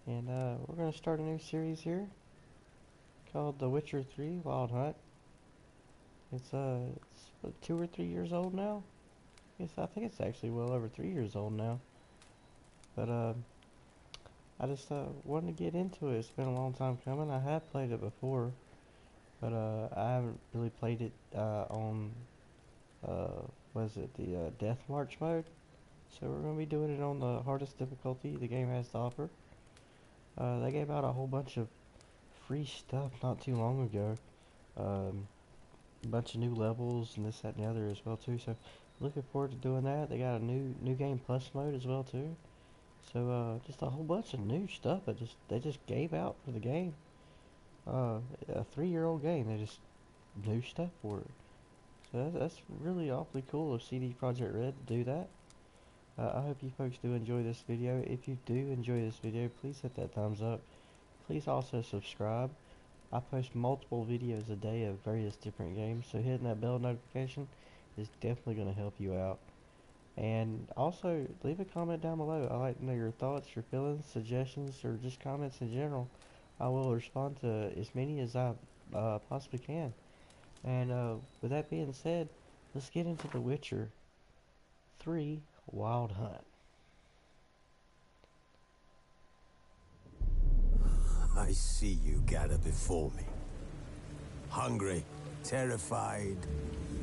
and we're gonna start a new series here called The Witcher 3 Wild Hunt. It's what, 2 or 3 years old now. I think it's actually well over 3 years old now. But I just wanted to get into it. It's been a long time coming. I have played it before, but I haven't really played it on was it the Death March mode. So we're gonna be doing it on the hardest difficulty the game has to offer. They gave out a whole bunch of free stuff not too long ago. Um, a bunch of new levels and this, that, and the other as well too. So looking forward to doing that. They got a new game plus mode as well too. So just a whole bunch of new stuff that they just gave out for the game. A 3-year-old game. They just new stuff for it. So that's really awfully cool of CD Projekt Red to do that. I hope you folks do enjoy this video. If you do enjoy this video, please hit that thumbs up. Please also subscribe. I post multiple videos a day of various different games, so hitting that bell notification is definitely going to help you out. And also, leave a comment down below. I like to know your thoughts, your feelings, suggestions, or just comments in general. I will respond to as many as I possibly can. And with that being said, let's get into The Witcher 3 Wild Hunt. I see you gather before me. Hungry, terrified,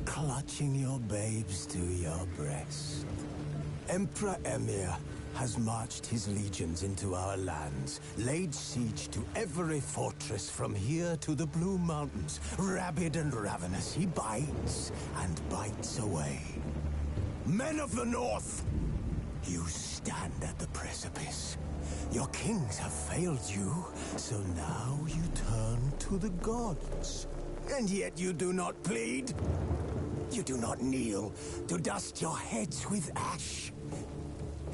clutching your babes to your breast. Emperor Emir has marched his legions into our lands, laid siege to every fortress from here to the Blue Mountains. Rabid and ravenous, he bites and bites away. Men of the North, you stand at the precipice. Your kings have failed you, so now you turn to the gods. And yet you do not plead. You do not kneel to dust your heads with ash.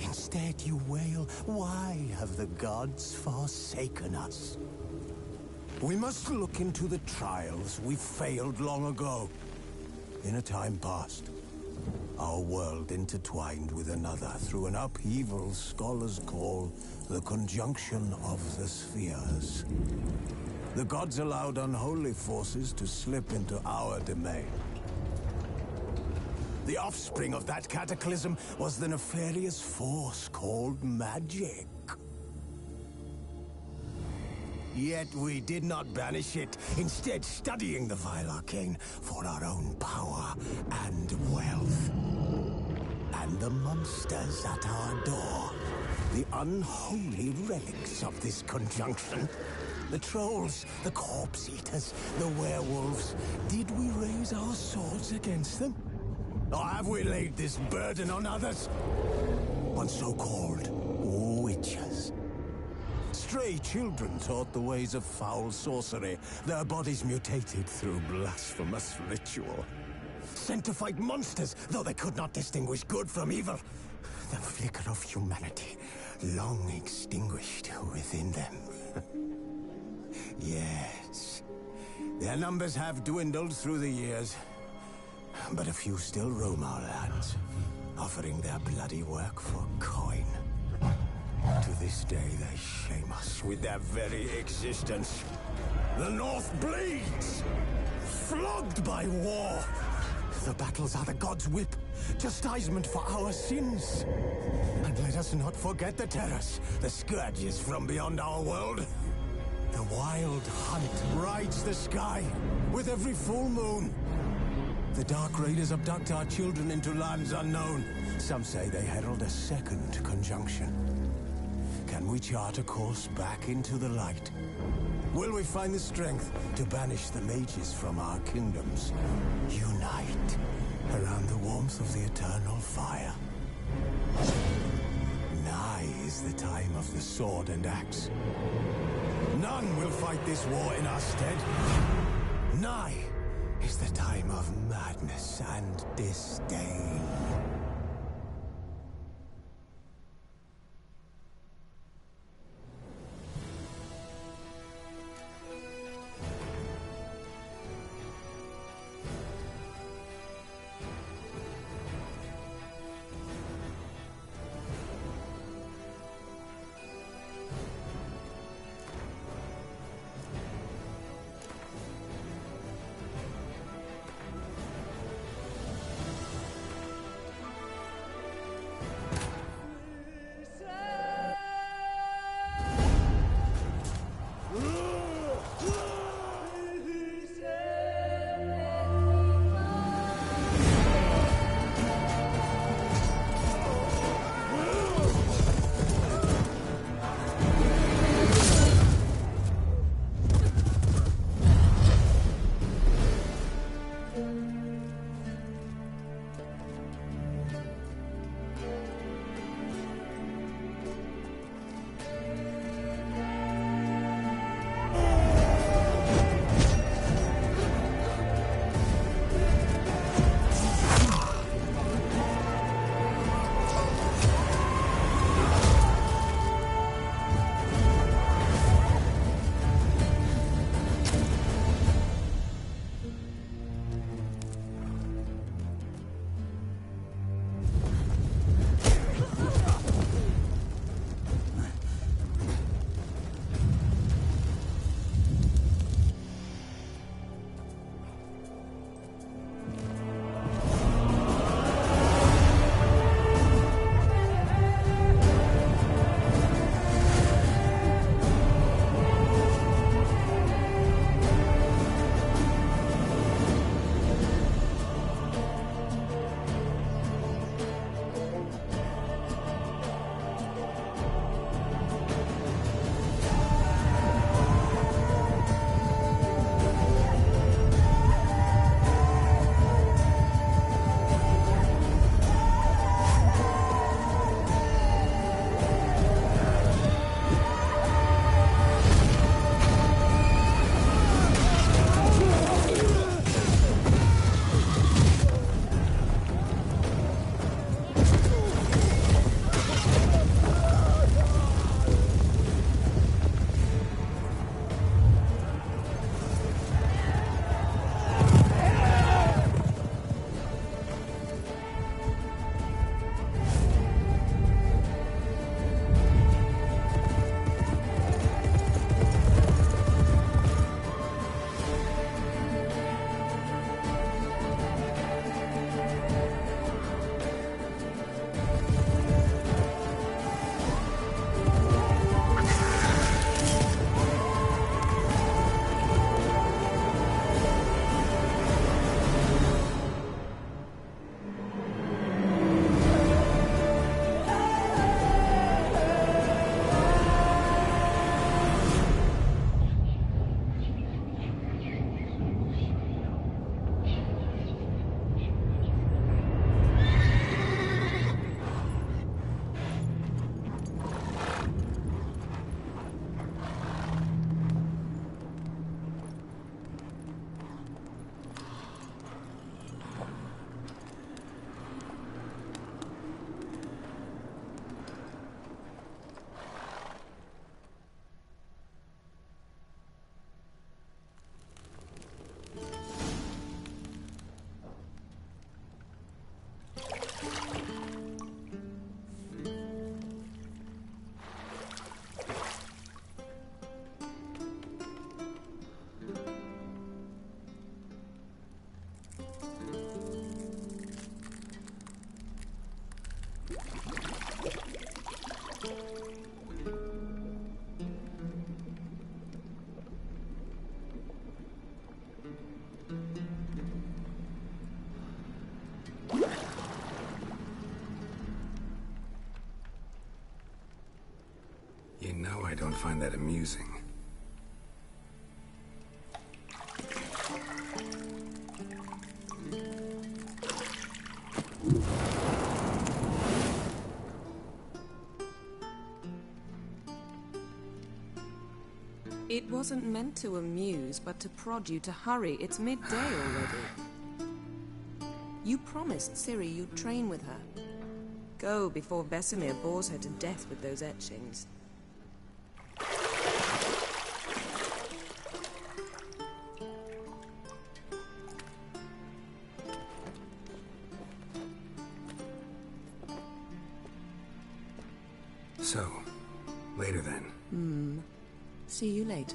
Instead you wail, why have the gods forsaken us? We must look into the trials we failed long ago. In a time past, our world intertwined with another through an upheaval scholars call the conjunction of the spheres. The gods allowed unholy forces to slip into our domain. The offspring of that cataclysm was the nefarious force called magic. Yet we did not banish it, instead studying the vile arcane for our own power and wealth. And the monsters at our door, the unholy relics of this conjunction. The trolls, the corpse eaters, the werewolves. Did we raise our swords against them? Or have we laid this burden on others? On so-called witches. Stray children taught the ways of foul sorcery, their bodies mutated through blasphemous ritual. Sent to fight monsters, though they could not distinguish good from evil. The flicker of humanity, long extinguished within them. Yes, their numbers have dwindled through the years, but a few still roam our lands, offering their bloody work for coin. To this day, they shame us with their very existence. The North bleeds, flogged by war. The battles are the gods' whip, chastisement for our sins. And let us not forget the terrors, the scourges from beyond our world. The wild hunt rides the sky with every full moon. The Dark Raiders abduct our children into lands unknown. Some say they herald a second conjunction. Can we chart a course back into the light? Will we find the strength to banish the mages from our kingdoms? Unite around the warmth of the eternal fire. Nigh is the time of the sword and axe. None will fight this war in our stead. Nigh is the time of madness and disdain. know I don't find that amusing. It wasn't meant to amuse, but to prod you to hurry. It's midday already. You promised Ciri you'd train with her. Go before Vesemir bores her to death with those etchings. So, later then. See you later.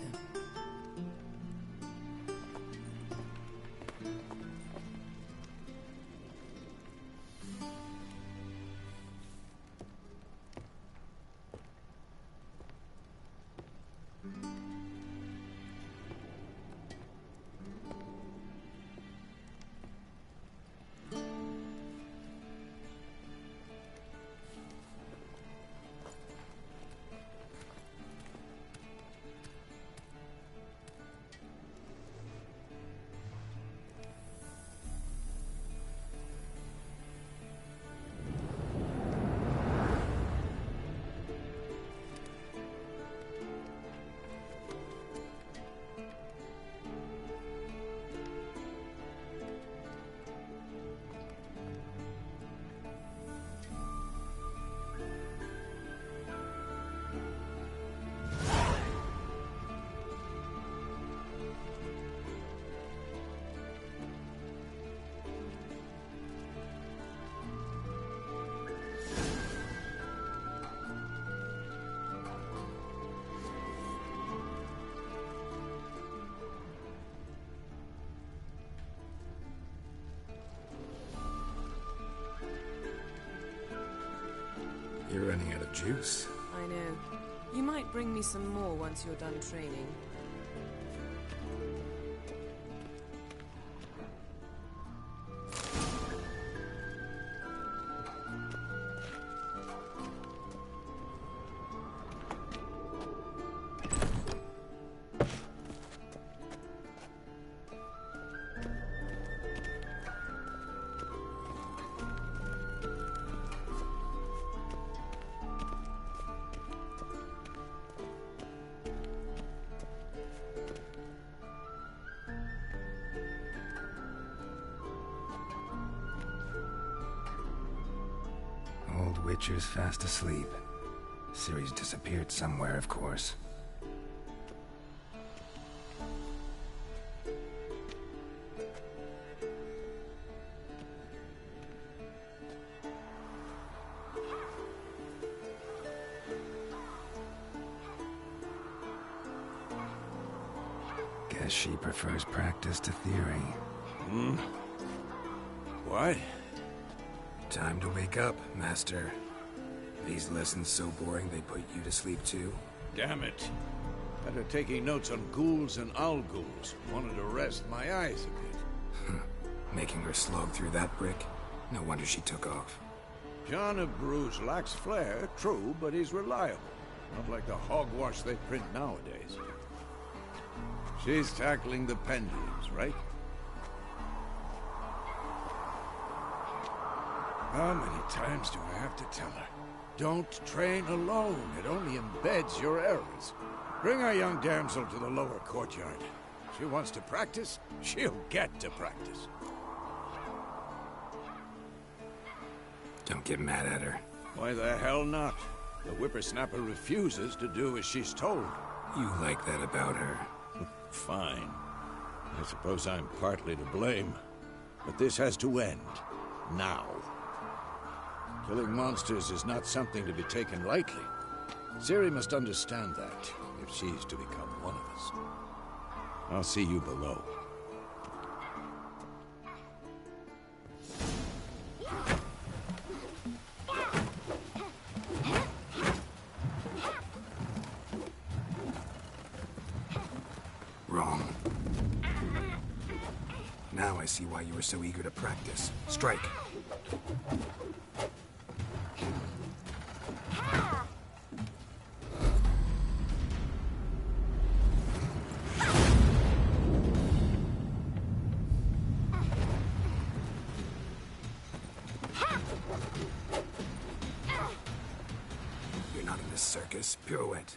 You're running out of juice. I know. You might bring me some more once you're done training. Old Witcher's fast asleep. Ciri's disappeared somewhere, of course. Guess she prefers practice to theory. What? Time to wake up, Master. These lessons so boring they put you to sleep too? Damn it. After taking notes on ghouls and owl-ghouls, wanted to rest my eyes a bit. Making her slog through that brick? No wonder she took off. John of Bruges lacks flair, true, but he's reliable. Not like the hogwash they print nowadays. She's tackling the pendulums, right? How many times do I have to tell her? Don't train alone. It only embeds your errors. Bring our young damsel to the lower courtyard. She wants to practice, she'll get to practice. Don't get mad at her. Why the hell not? The whippersnapper refuses to do as she's told. You like that about her. Fine. I suppose I'm partly to blame. But this has to end. Now. Killing monsters is not something to be taken lightly. Ciri must understand that, if she's to become one of us. I'll see you below. Wrong. Now I see why you were so eager to practice. Strike. Marcus. Pirouette.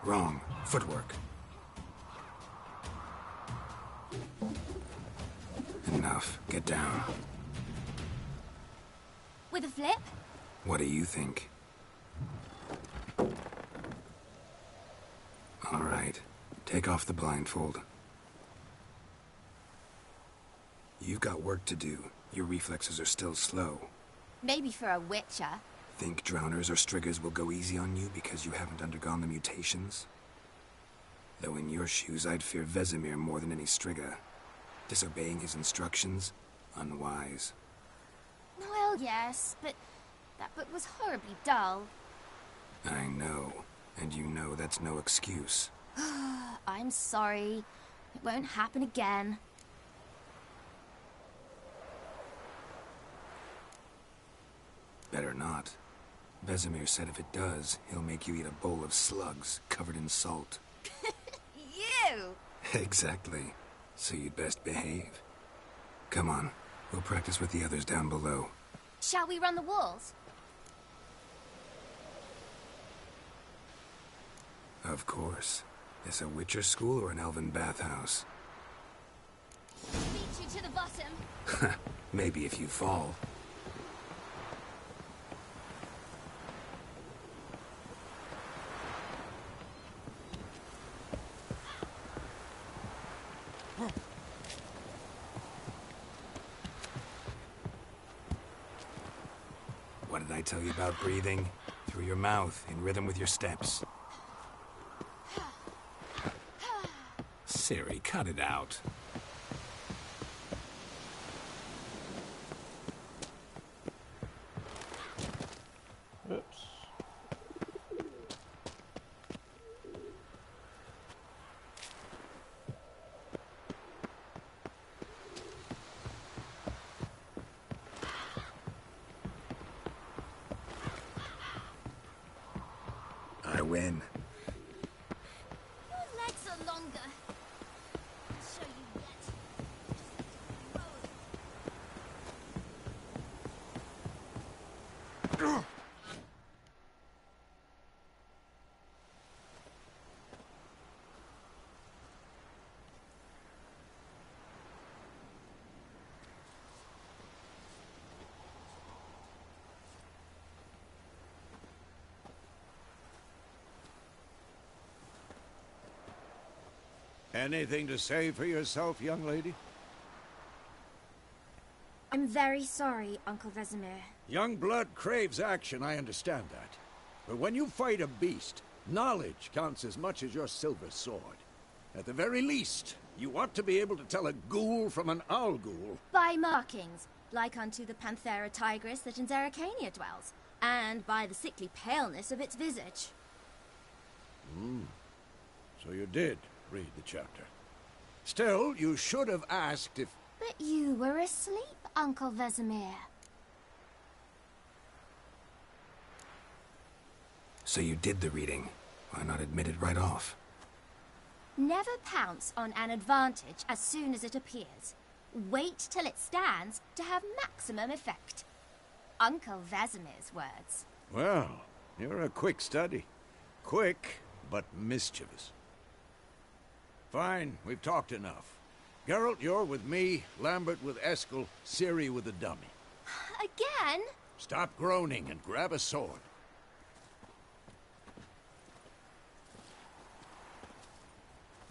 Wrong. Footwork. Enough. Get down. With a flip? What do you think? All right. Take off the blindfold. You've got work to do. Your reflexes are still slow. Maybe for a witcher. Think drowners or striggers will go easy on you because you haven't undergone the mutations? Though in your shoes, I'd fear Vesemir more than any strigger. Disobeying his instructions? Unwise. Well, yes, but that book was horribly dull. I know. And you know that's no excuse. I'm sorry. It won't happen again. Better not. Vesemir said if it does, he'll make you eat a bowl of slugs covered in salt. You! Exactly. So you'd best behave. Come on. We'll practice with the others down below. Shall we run the walls? Of course. Is a Witcher school or an elven bathhouse? Beat you to the bottom. Maybe if you fall. What did I tell you about breathing? Through your mouth, in rhythm with your steps. Ciri, cut it out. Oops. I win. Your legs are longer. I'll show you yet. Anything to say for yourself, young lady? I'm very sorry, Uncle Vesemir. Young blood craves action, I understand that. But when you fight a beast, knowledge counts as much as your silver sword. At the very least, you ought to be able to tell a ghoul from an owl ghoul. By markings, like unto the Panthera tigris that in Zerrikania dwells, and by the sickly paleness of its visage. So you did read the chapter. Still, you should have asked if... But you were asleep, Uncle Vesemir. So you did the reading. Why not admit it right off? Never pounce on an advantage as soon as it appears. Wait till it stands to have maximum effect. Uncle Vesemir's words. Well, you're a quick study. Quick, but mischievous. Fine, we've talked enough. Geralt, you're with me, Lambert with Eskel, Ciri with the dummy. Again? Stop groaning and grab a sword.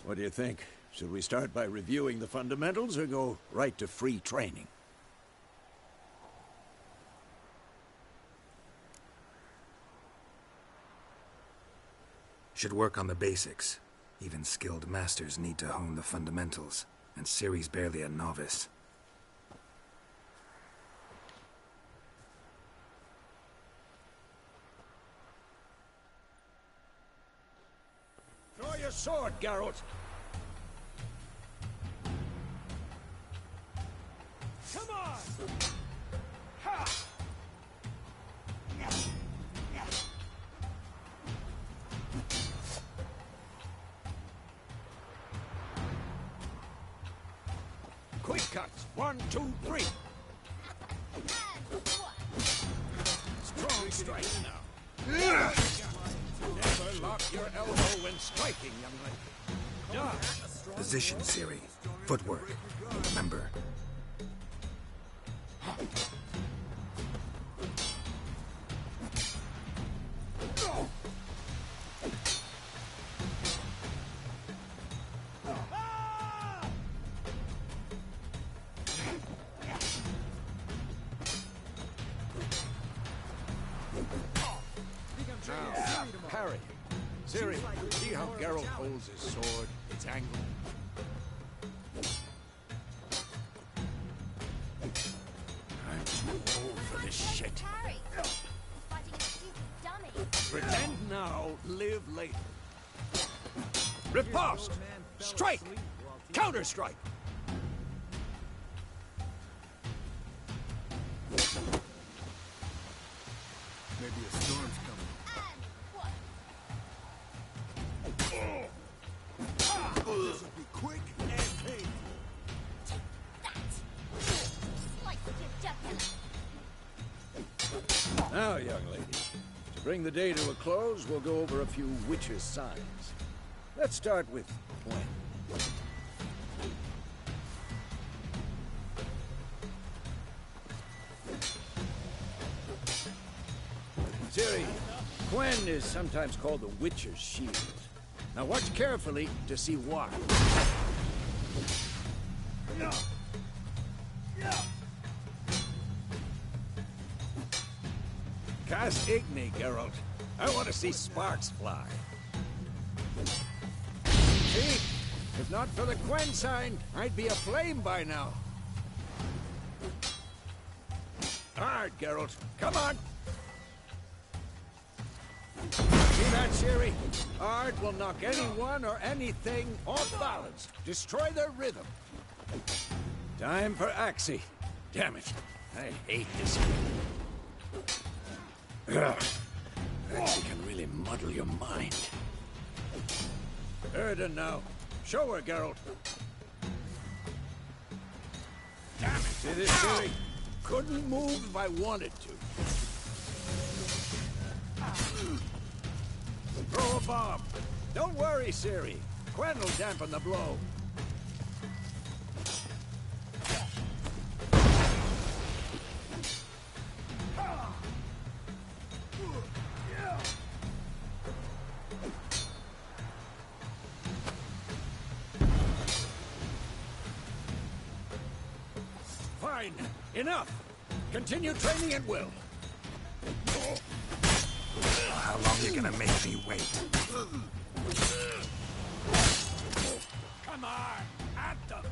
What do you think? Should we start by reviewing the fundamentals or go right to free training? Should work on the basics. Even skilled masters need to hone the fundamentals, and Ciri's barely a novice. Draw your sword, Geralt! Come on! Ha! Quick cuts! 1, 2, 3! strike now. Never lock your elbow when striking, young lady. Dodge. Position, Ciri. Footwork. Remember. Parry. Ciri, see how Geralt holds his sword, its angle? I'm too old for this shit. Harry! Fighting a stupid dummy. Pretend now, live later. Riposte! Strike! Counter-strike! Maybe a storm's coming. And what? This will be quick and painful. Slice your jugular. Now, young lady, to bring the day to a close, we'll go over a few witches' signs. Let's start with Gwen. Ciri, Gwen is sometimes called the Witcher's Shield. Now watch carefully to see why. Cast Igni, Geralt. I want to see sparks fly. See? If not for the Gwen sign, I'd be aflame by now. Hard, Geralt. Come on! See that, Ciri? Ard will knock anyone or anything off balance. Destroy their rhythm. Time for Axii. Damn it. I hate this. Ugh. Axii can really muddle your mind. Erden now. Show her, Geralt. Damn it. See this, Ciri? Couldn't move if I wanted to. Throw a bomb. Don't worry, Ciri. Gwen will dampen the blow. Fine. Enough. Continue training at will. How long you gonna make me wait? Come on, at them.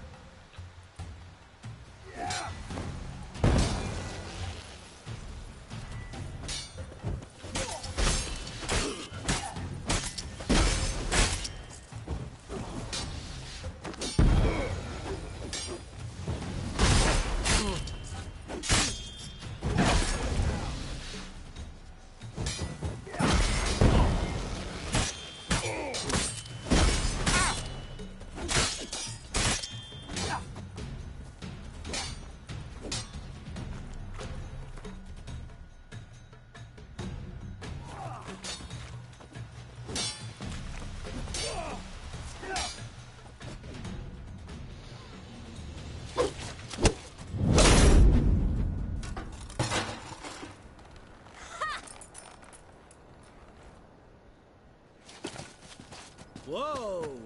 Whoa!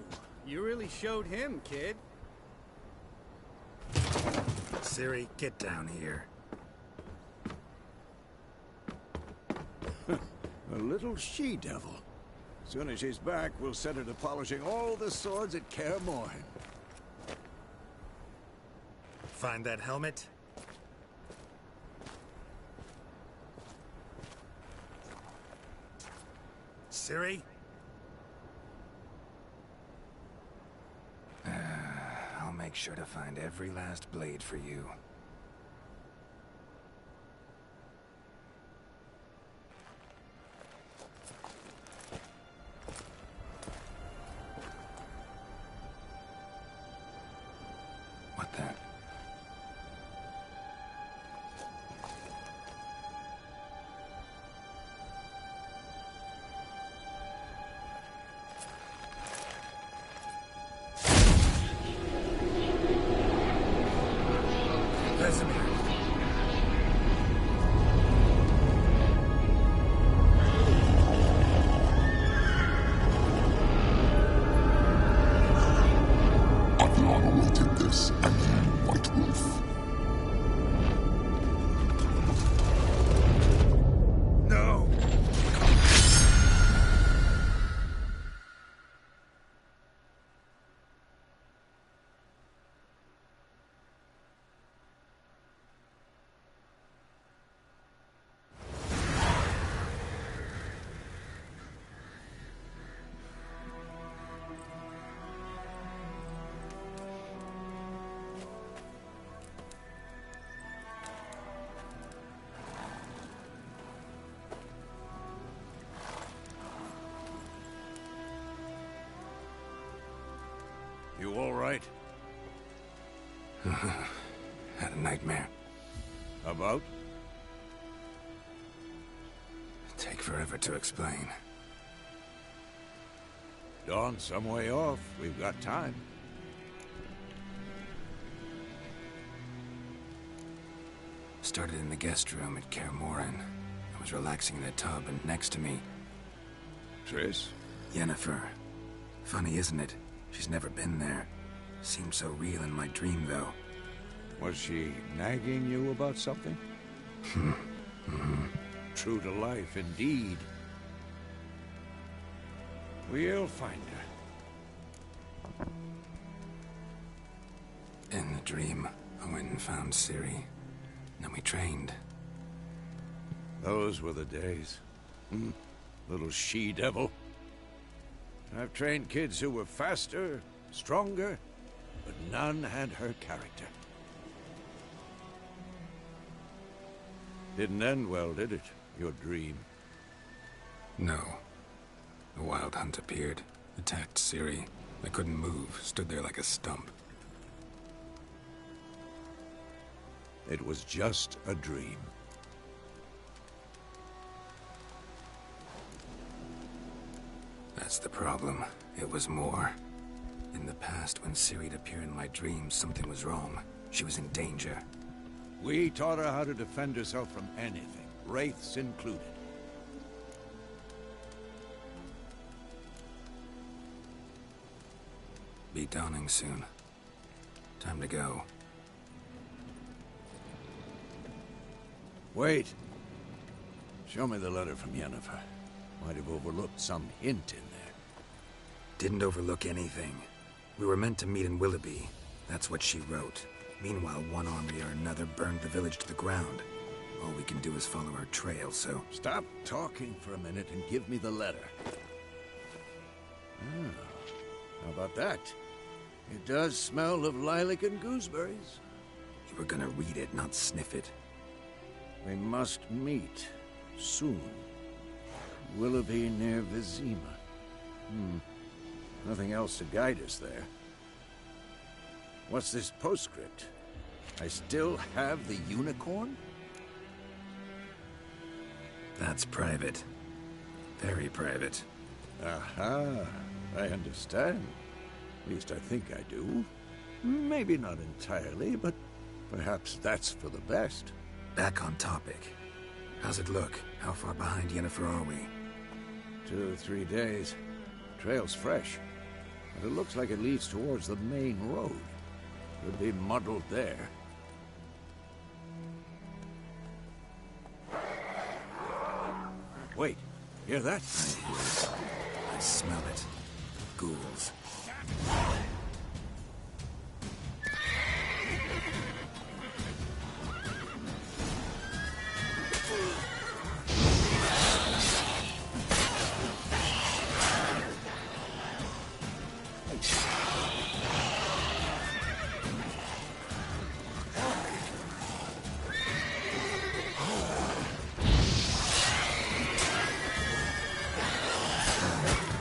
You really showed him, kid. Ciri, get down here. A little she-devil. Soon as she's back, we'll set her to polishing all the swords at Kaer Morhen. Find that helmet? Ciri? I'll make sure to find every last blade for you. What the? right? Had a nightmare. About? Take forever to explain. Dawn's some way off. We've got time. Started in the guest room at Kaer Morhen. I was relaxing in a tub, and next to me, Triss? Yennefer. Funny, isn't it? She's never been there. Seemed so real in my dream, though. Was she nagging you about something? True to life, indeed. We'll find her. In the dream, I went and found Ciri. Then we trained. Those were the days. Little she-devil. I've trained kids who were faster, stronger, but none had her character. Didn't end well, did it? Your dream? No. The Wild Hunt appeared, attacked Ciri. I couldn't move, stood there like a stump. It was just a dream. That's the problem. It was more. In the past, when Ciri'd appear in my dreams, something was wrong. She was in danger. We taught her how to defend herself from anything, wraiths included. Be dawning soon. Time to go. Wait. Show me the letter from Yennefer. Might have overlooked some hint in there. Didn't overlook anything. We were meant to meet in Willoughby. That's what she wrote. Meanwhile, one army or another burned the village to the ground. All we can do is follow her trail, so... Stop talking for a minute and give me the letter. How about that? It does smell of lilac and gooseberries. You were gonna read it, not sniff it. We must meet. Soon. Willoughby near Vizima. Nothing else to guide us there. What's this postscript? I still have the unicorn? That's private. Very private. Aha, I understand. At least I think I do. Maybe not entirely, but perhaps that's for the best. Back on topic. How's it look? How far behind Yennefer are we? 2 or 3 days. Trail's fresh. But it looks like it leads towards the main road. Could be muddled there. Wait, hear that? I hear it. I smell it. Ghouls.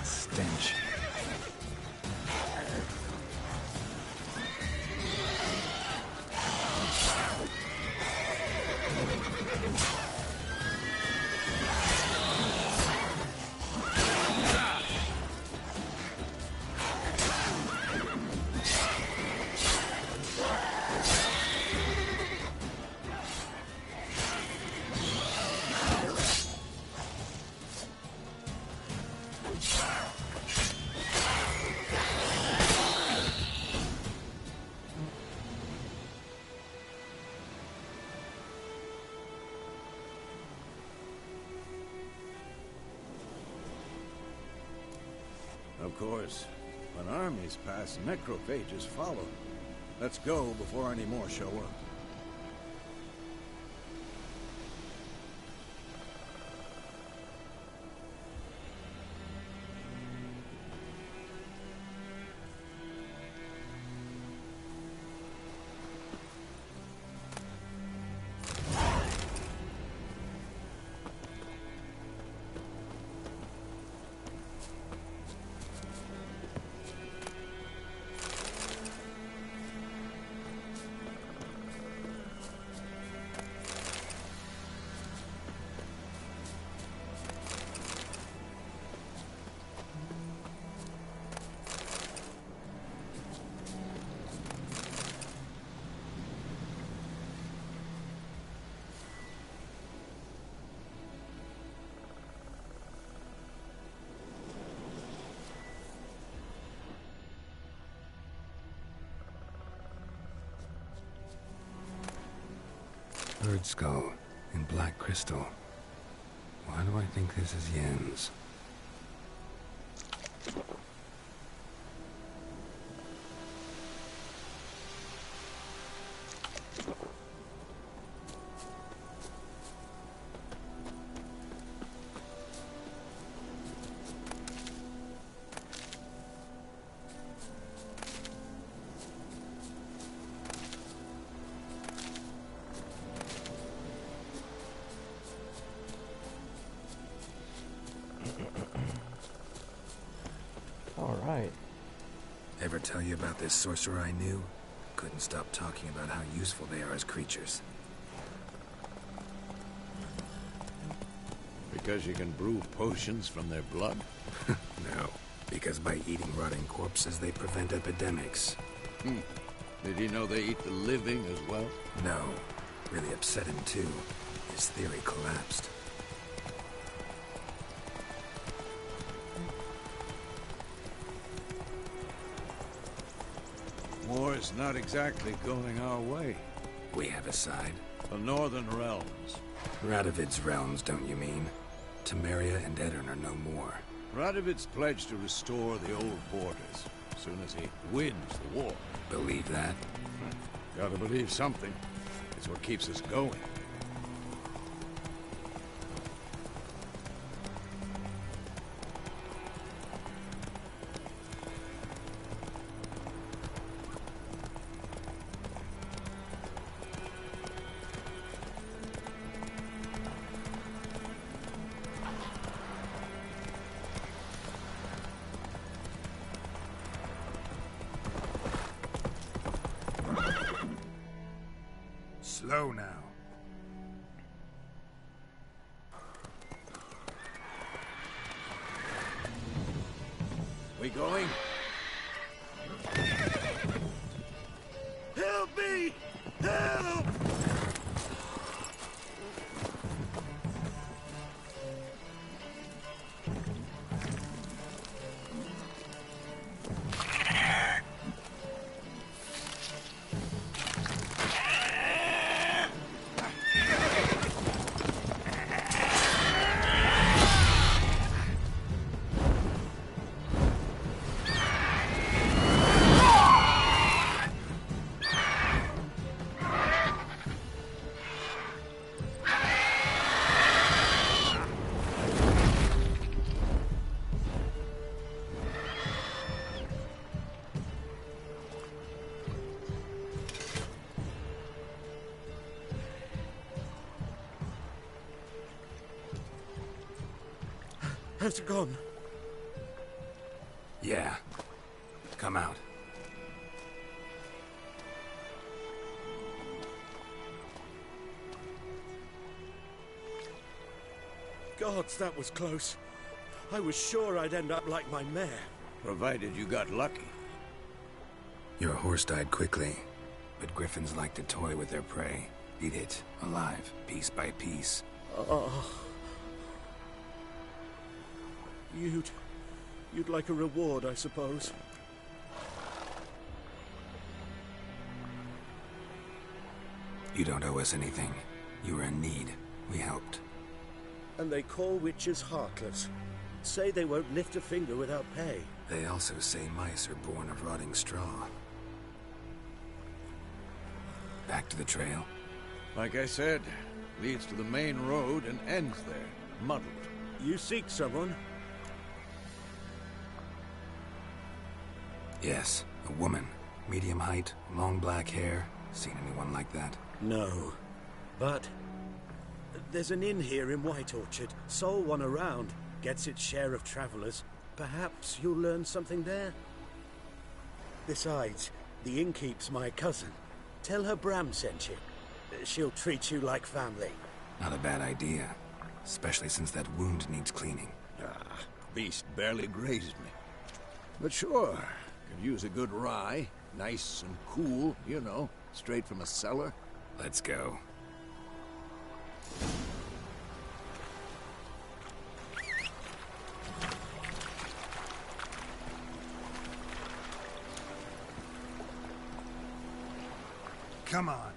Stench. Of course, when armies pass, necrophages follow. Let's go before any more show up. bird skull in black crystal. Why do I think this is Yen's? Alright. Ever tell you about this sorcerer I knew? Couldn't stop talking about how useful they are as creatures. Because you can brew potions from their blood? No, because by eating rotting corpses, they prevent epidemics. Did he know they eat the living as well? No, really upset him too. His theory collapsed. War is not exactly going our way. We have a side. The Northern Realms. Radovid's realms, don't you mean? Temeria and Edirn are no more. Radovid's pledged to restore the old borders, as soon as he wins the war. Believe that? Gotta believe something. It's what keeps us going. Slow now. We going? Help me! Help! Has it gone? Yeah. Come out. Gods, that was close. I was sure I'd end up like my mare. Provided you got lucky. Your horse died quickly, but griffins like to toy with their prey. Eat it, alive, piece by piece. Oh. You'd like a reward, I suppose. You don't owe us anything. You were in need. We helped. And they call witches heartless. Say they won't lift a finger without pay. They also say mice are born of rotting straw. Back to the trail? Like I said, leads to the main road and ends there, muddled. You seek someone? Yes, a woman. Medium height, long black hair. Seen anyone like that? No. But there's an inn here in White Orchard. Sole one around. Gets its share of travelers. Perhaps you'll learn something there? Besides, the innkeep's my cousin. Tell her Bram sent you. She'll treat you like family. Not a bad idea. Especially since that wound needs cleaning. Ah, beast barely grazed me. But sure, could use a good rye. Nice and cool, you know, straight from a cellar. Let's go. Come on.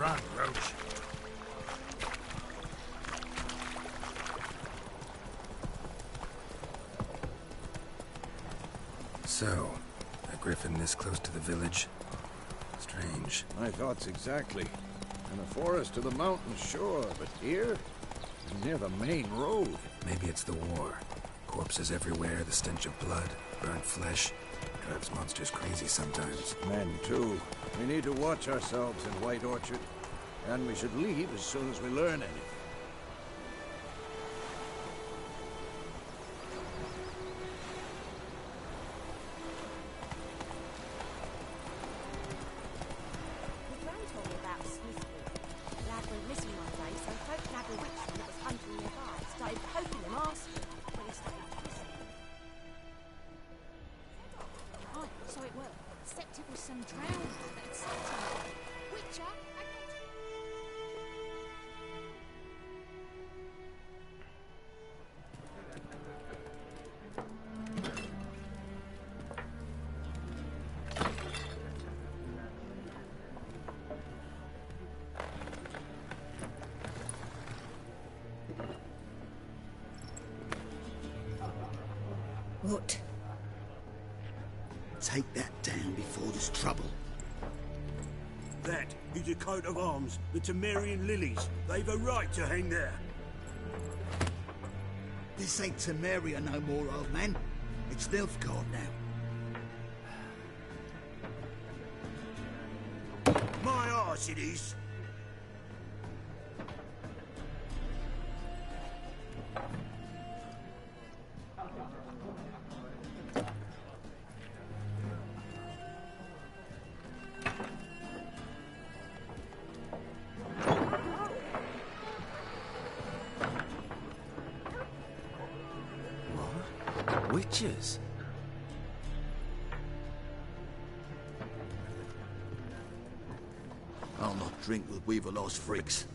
Run, Roach. So, a griffin this close to the village? Strange. My thoughts exactly. In the forest to the mountain, sure, but here? Near the main road. Maybe it's the war. Corpses everywhere, the stench of blood, burnt flesh. Drives monsters crazy sometimes. Men, too. We need to watch ourselves in White Orchard. And we should leave as soon as we learn anything. The Gran told me about Smithwood. The lad went missing one day, so folk nabbed a witchman that was hunting nearby. Started poking him, asking when he started listening. Aye, so it were. Except it was some drowned that had sat on it. Witcher, I got What? Take that down before there's trouble. That is a coat of arms, the Temerian lilies. They've a right to hang there. This ain't Temeria no more, old man. It's Nilfgaard now. My arse it is. Witches? I'll not drink with Weaverlost freaks.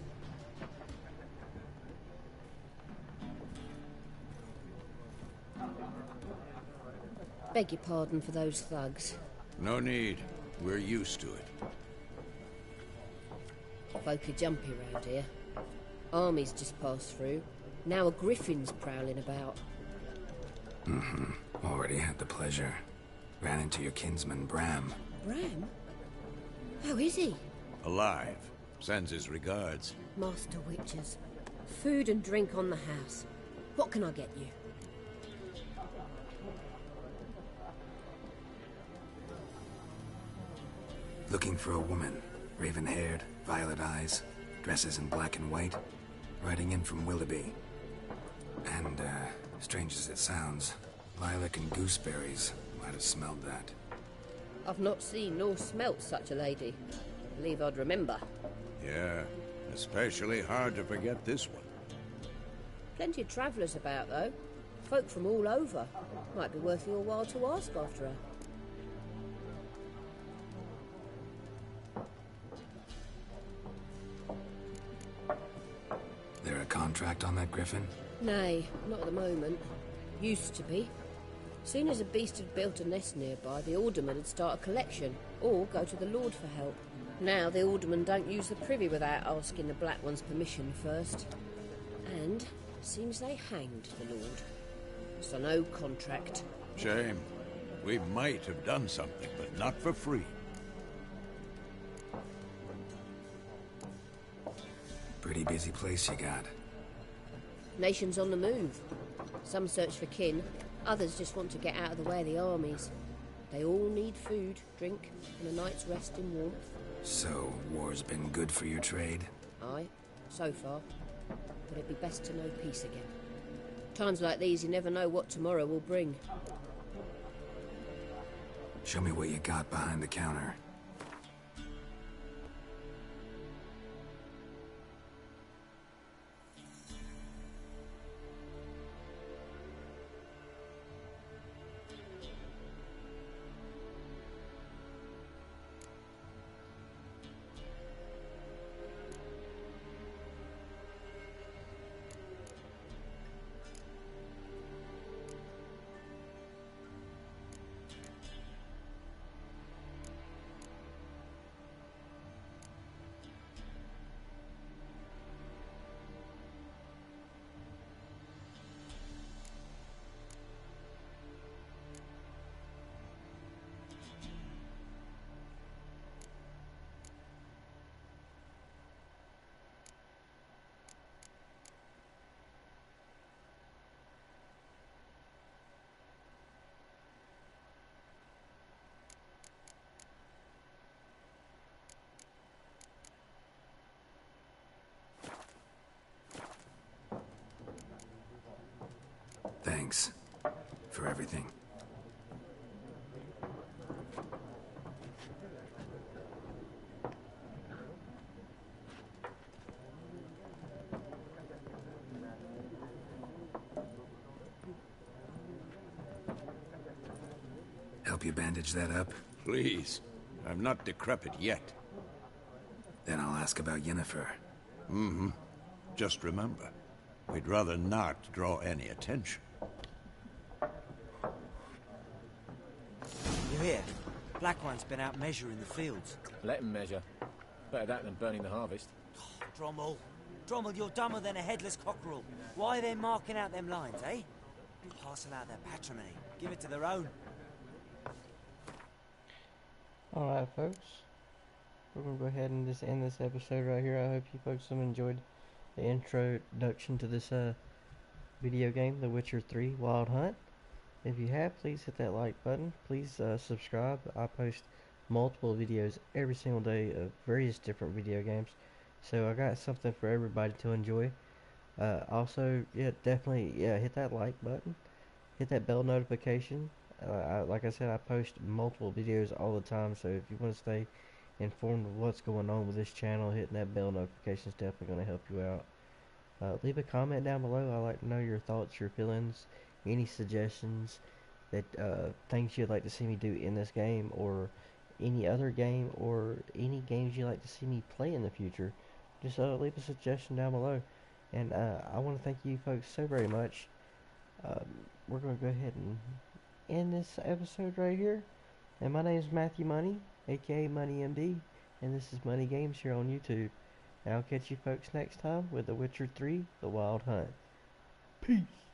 Beg your pardon for those thugs. No need. We're used to it. Folk are jumpy round here. Armies just passed through. Now a griffin's prowling about. Already had the pleasure. Ran into your kinsman, Bram. Bram? How is he? Alive. Sends his regards. Master Witches. Food and drink on the house. What can I get you? Looking for a woman. Raven-haired, violet eyes, dresses in black and white. Riding in from Willoughby. And, strange as it sounds, lilac and gooseberries might have smelled that. I've not seen nor smelt such a lady. Believe I'd remember. Yeah, especially hard to forget this one. Plenty of travellers about, though. Folk from all over. Might be worth your while to ask after her. There a contract on that griffin? Nay, not at the moment. Used to be. Soon as a beast had built a nest nearby, the alderman would start a collection, or go to the Lord for help. Now the aldermen don't use the privy without asking the Black One's permission first. And seems they hanged the Lord. So no contract. Shame. We might have done something, but not for free. Pretty busy place you got. Nations on the move. Some search for kin, others just want to get out of the way of the armies. They all need food, drink, and a night's rest in warmth. So, war's been good for your trade? Aye, so far. But it'd be best to know peace again. Times like these, you never know what tomorrow will bring. Show me what you got behind the counter. Thanks for everything. Help you bandage that up? Please. I'm not decrepit yet. Then I'll ask about Yennefer. Mm-hmm. Just remember, we'd rather not draw any attention. You hear? Black One's been out measuring the fields. Let him measure. Better that than burning the harvest. Drommel. Drommel, you're dumber than a headless cockerel. Why are they marking out them lines, eh? Parcel out their patrimony. Give it to their own. Alright, folks. We're going to go ahead and just end this episode right here. I hope you folks have enjoyed the introduction to this video game, The Witcher 3 Wild Hunt. If you have, please hit that like button. Please subscribe. I post multiple videos every single day of various different video games. So I got something for everybody to enjoy. Also, yeah, definitely, hit that like button. Hit that bell notification. Like I said, I post multiple videos all the time, so if you want to stay informed of what's going on with this channel, hitting that bell notification is definitely going to help you out. Leave a comment down below. I'd like to know your thoughts, your feelings, any suggestions, that things you'd like to see me do in this game, or any other game, or any games you'd like to see me play in the future. Just leave a suggestion down below. And I want to thank you folks so very much. We're going to go ahead and end this episode right here. And my name is Matthew Money, aka Money MD, and this is Money Games here on YouTube. And I'll catch you folks next time with The Witcher 3 The Wild Hunt. Peace.